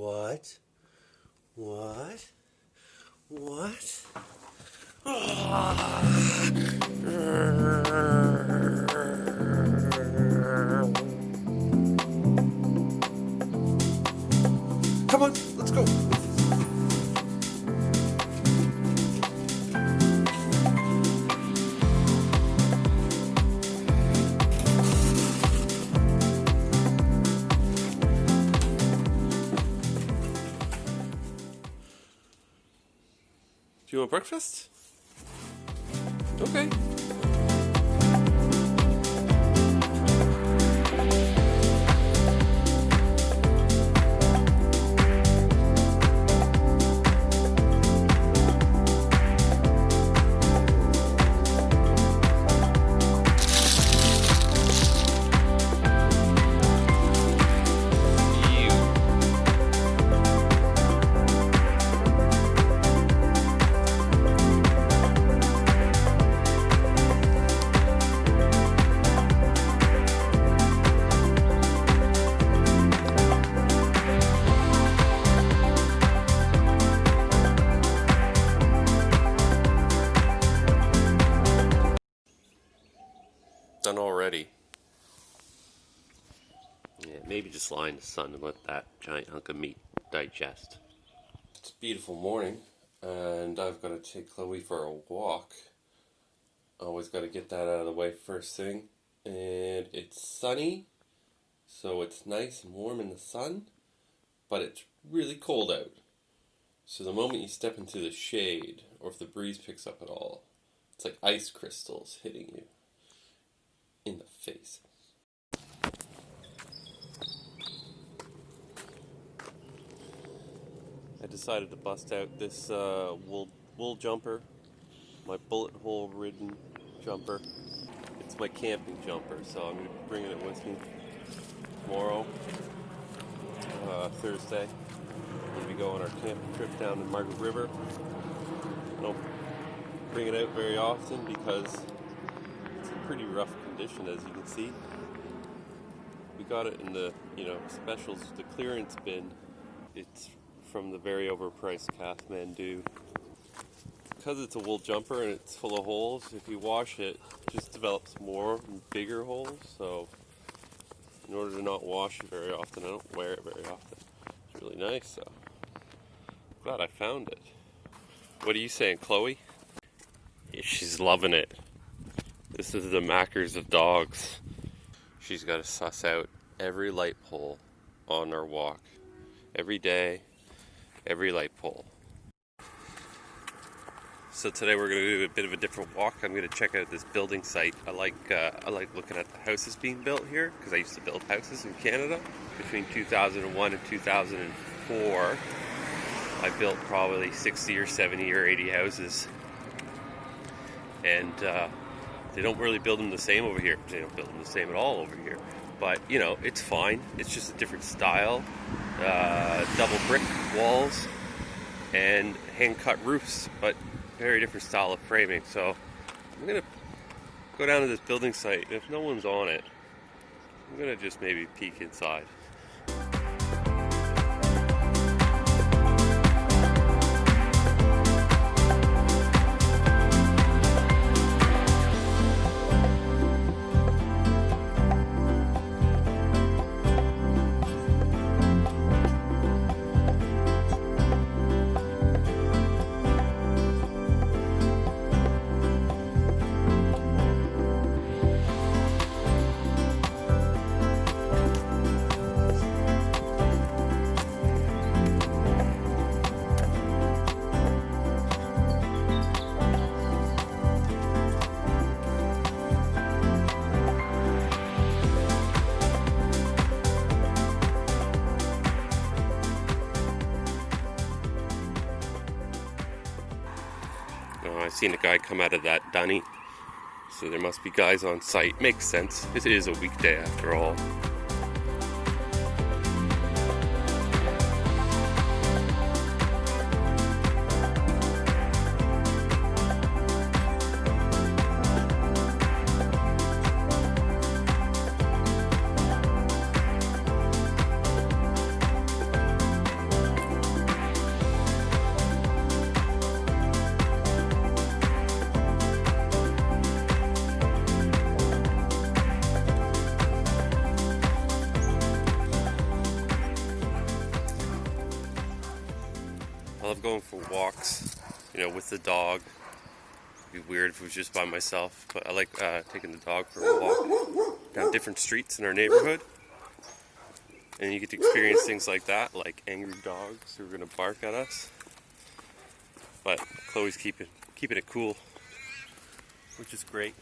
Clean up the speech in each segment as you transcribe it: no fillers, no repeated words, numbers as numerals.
What? What? What? Ah. Come on, let's go. Do you want breakfast? Okay. Done already. Yeah, maybe just lie in the sun and let that giant hunk of meat digest. It's a beautiful morning, and I've got to take Chloe for a walk. Always got to get that out of the way first thing. And it's sunny, so it's nice and warm in the sun, but it's really cold out. So the moment you step into the shade, or if the breeze picks up at all, it's like ice crystals hitting you in the face. I decided to bust out this wool jumper, my bullet hole ridden jumper. It's my camping jumper, so I'm going to be bringing it with me tomorrow, Thursday. We'll be going on our camping trip down to Margaret River. I don't bring it out very often because it's in pretty rough condition, as you can see. We got it in the, specials, the clearance bin. It's from the very overpriced Kathmandu. Because it's a wool jumper and it's full of holes, if you wash it, it just develops more and bigger holes. So in order to not wash it very often, I don't wear it very often. It's really nice, so glad I found it. What are you saying, Chloe? Yeah, she's loving it. This is the Mackers of dogs. She's got to suss out every light pole on our walk. Every day, every light pole. So today we're going to do a bit of a different walk. I'm going to check out this building site. I like looking at the houses being built here because I used to build houses in Canada. Between 2001 and 2004, I built probably 60 or 70 or 80 houses. And they don't really build them the same over here. They don't build them the same at all over here. But, it's fine. It's just a different style. Double brick walls and hand-cut roofs, but very different style of framing. So I'm going to go down to this building site, and if no one's on it, I'm going to just maybe peek inside. I've seen a guy come out of that dunny, so there must be guys on site. Makes sense. It is a weekday after all. I love going for walks, with the dog. It'd be weird if it was just by myself, but I like taking the dog for a walk down different streets in our neighborhood. And you get to experience things like that, like angry dogs who are going to bark at us. But Chloe's keeping it cool, which is great.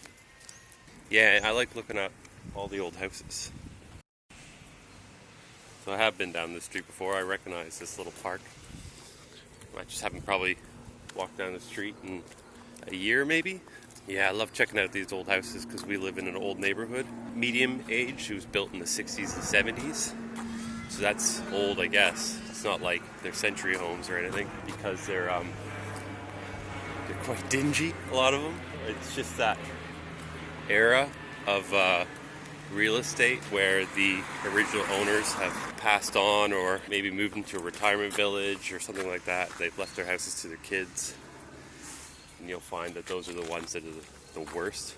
Yeah, I like looking at all the old houses. So I have been down this street before. I recognize this little park. I just haven't probably walked down the street in a year, maybe. Yeah, I love checking out these old houses because we live in an old neighborhood. Medium age, it was built in the 60s and 70s. So that's old, I guess. It's not like they're century homes or anything, because they're quite dingy, a lot of them. It's just that era of real estate where the original owners have passed on, or maybe moved into a retirement village or something like that. They've left their houses to their kids. And you'll find that those are the ones that are the worst.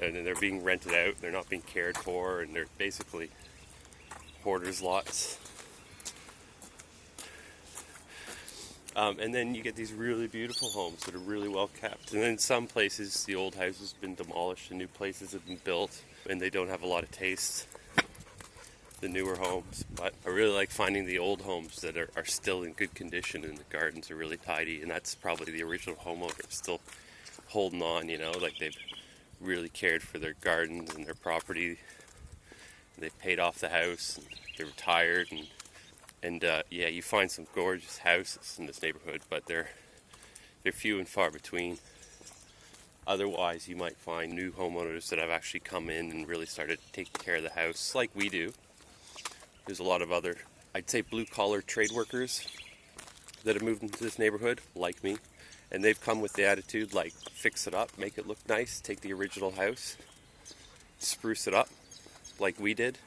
And then they're being rented out, they're not being cared for, and they're basically hoarders lots. And then you get these really beautiful homes that are really well kept. And then some places, the old house has been demolished and new places have been built, and they don't have a lot of taste, the newer homes. But I really like finding the old homes that are still in good condition and the gardens are really tidy. And that's probably the original homeowners still holding on, like they've really cared for their gardens and their property. And they've paid off the house, and they're retired, and yeah, you find some gorgeous houses in this neighborhood, but they're few and far between. Otherwise, you might find new homeowners that have actually come in and really started taking care of the house, like we do. There's a lot of other, I'd say, blue-collar trade workers that have moved into this neighborhood, like me, and they've come with the attitude, like, fix it up, make it look nice, take the original house, spruce it up, like we did.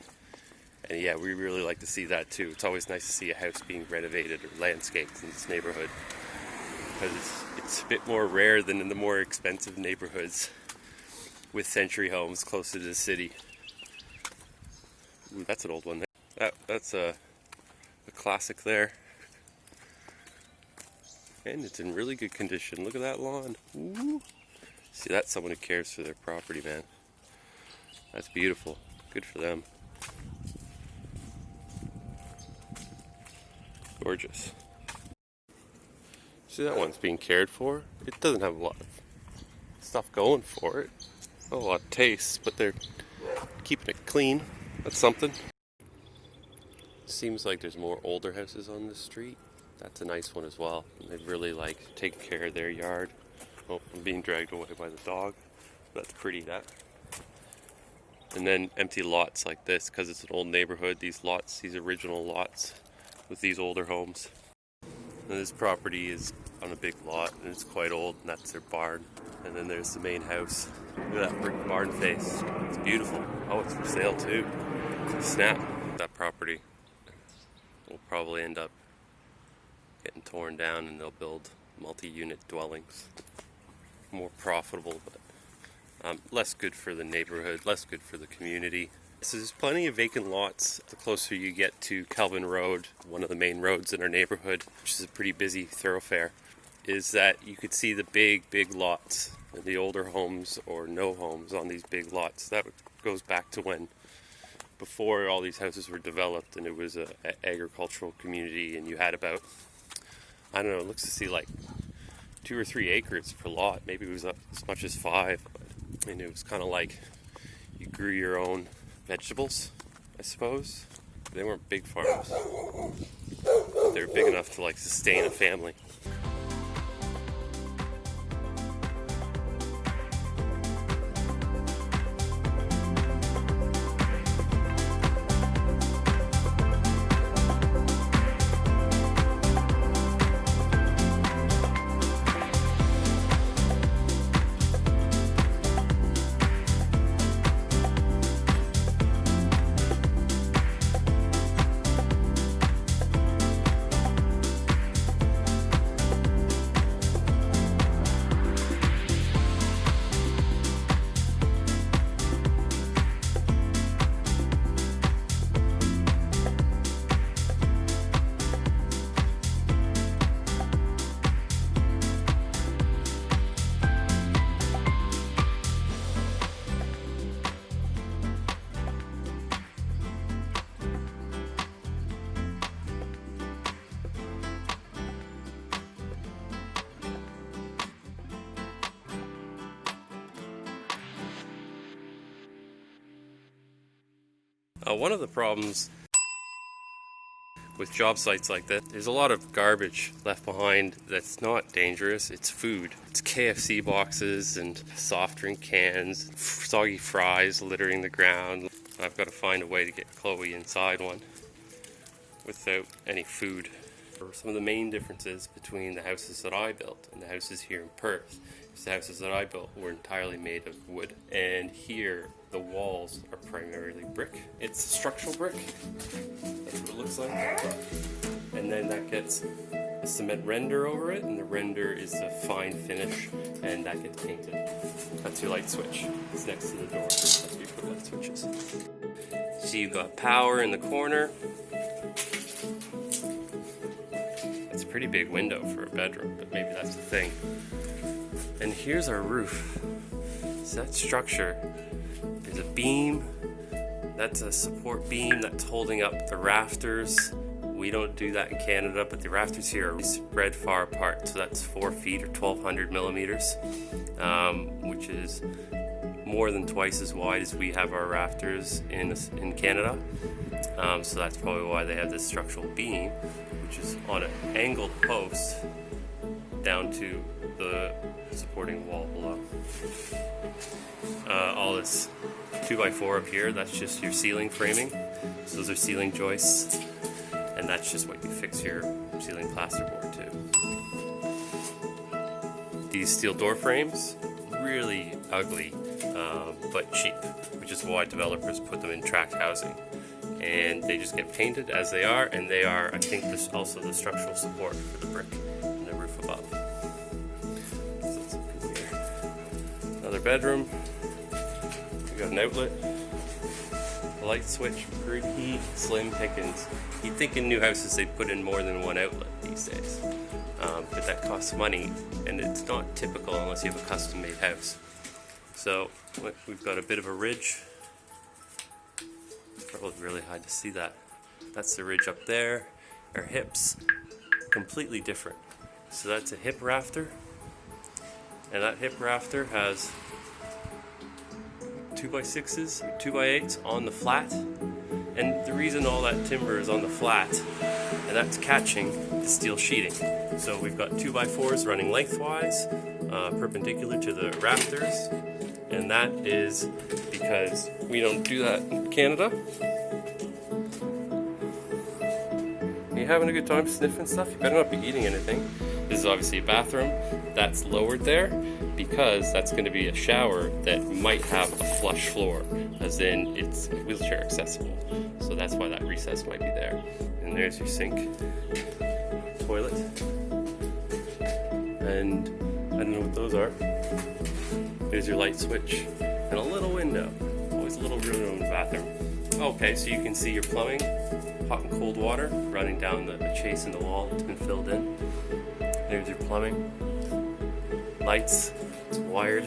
And yeah, we really like to see that too. It's always nice to see a house being renovated or landscaped in this neighborhood, because it's a bit more rare than in the more expensive neighborhoods with century homes closer to the city. Ooh, that's an old one there. That's a classic there. And it's in really good condition. Look at that lawn. Ooh. See, that's someone who cares for their property, man. That's beautiful. Good for them. Gorgeous. See, that one's being cared for. It doesn't have a lot of stuff going for it. Not a lot of taste, but they're keeping it clean. That's something. Seems like there's more older houses on this street. That's a nice one as well. They really take care of their yard. Oh, I'm being dragged away by the dog. That's pretty, that. And then empty lots like this, because it's an old neighborhood. These lots, these original lots with these older homes. And this property is on a big lot, and it's quite old, and that's their barn. And then there's the main house. Look at that brick barn face. It's beautiful. Oh, it's for sale too. Snap. That property will probably end up getting torn down, and they'll build multi-unit dwellings. More profitable, but less good for the neighborhood, less good for the community. So there's plenty of vacant lots the closer you get to Kelvin Road, one of the main roads in our neighborhood, which is a pretty busy thoroughfare, is that you could see the big lots, and the older homes or no homes on these big lots. That goes back to when, before all these houses were developed, and it was an agricultural community, and you had about, I don't know, it looks to see like 2 or 3 acres per lot. Maybe it was as much as 5, but, and it was kind of like you grew your own vegetables, I suppose. They weren't big farms. They were big enough to sustain a family. One of the problems with job sites like this, there's a lot of garbage left behind that's not dangerous. It's food. It's KFC boxes and soft drink cans, soggy fries littering the ground. I've got to find a way to get Chloe inside one without any food. Some of the main differences between the houses that I built and the houses here in Perth is the houses that I built were entirely made of wood, and here the walls are primarily brick. It's structural brick. That's what it looks like. And then that gets a cement render over it, and the render is a fine finish, and that gets painted. That's your light switch. It's next to the door. That's where you put light switches. So you've got power in the corner. It's a pretty big window for a bedroom, but maybe that's the thing. And here's our roof. So that structure is a beam. That's a support beam that's holding up the rafters. We don't do that in Canada, but the rafters here are spread far apart. So that's 4 feet or 1,200 millimeters, which is more than twice as wide as we have our rafters in Canada. So that's probably why they have this structural beam, which is on an angled post down to the supporting wall below. All this 2x4 up here, that's just your ceiling framing. So those are ceiling joists, and that's just what you fix your ceiling plasterboard to. These steel door frames, really ugly, but cheap, which is why developers put them in tract housing. And they just get painted as they are, and they are, I think, this also the structural support for the brick and the roof above. So let's look in here. Another bedroom. We got an outlet, a light switch, pretty slim pickings. You'd think in new houses they'd put in more than one outlet these days, but that costs money, and it's not typical unless you have a custom-made house. So we've got a bit of a ridge. Probably really hard to see that. That's the ridge up there. Our hips, completely different. So that's a hip rafter, and that hip rafter has 2x6s, 2x8s on the flat. And the reason all that timber is on the flat, and that's catching the steel sheeting. So we've got 2x4s running lengthwise, perpendicular to the rafters, and that is because we don't do that in Canada. Are you having a good time sniffing stuff? You better not be eating anything. This is obviously a bathroom. That's lowered there because that's going to be a shower that might have a flush floor, as in it's wheelchair accessible. So that's why that recess might be there. And there's your sink, toilet, and I don't know what those are. There's your light switch and a little window. Always a little room in the bathroom. Okay, so you can see your plumbing, hot and cold water running down the chase in the wall that's been filled in. There's your plumbing, lights, it's wired.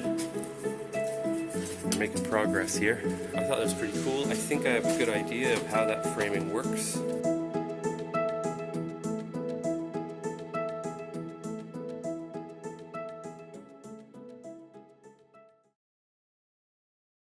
We're making progress here. I thought that was pretty cool. I think I have a good idea of how that framing works.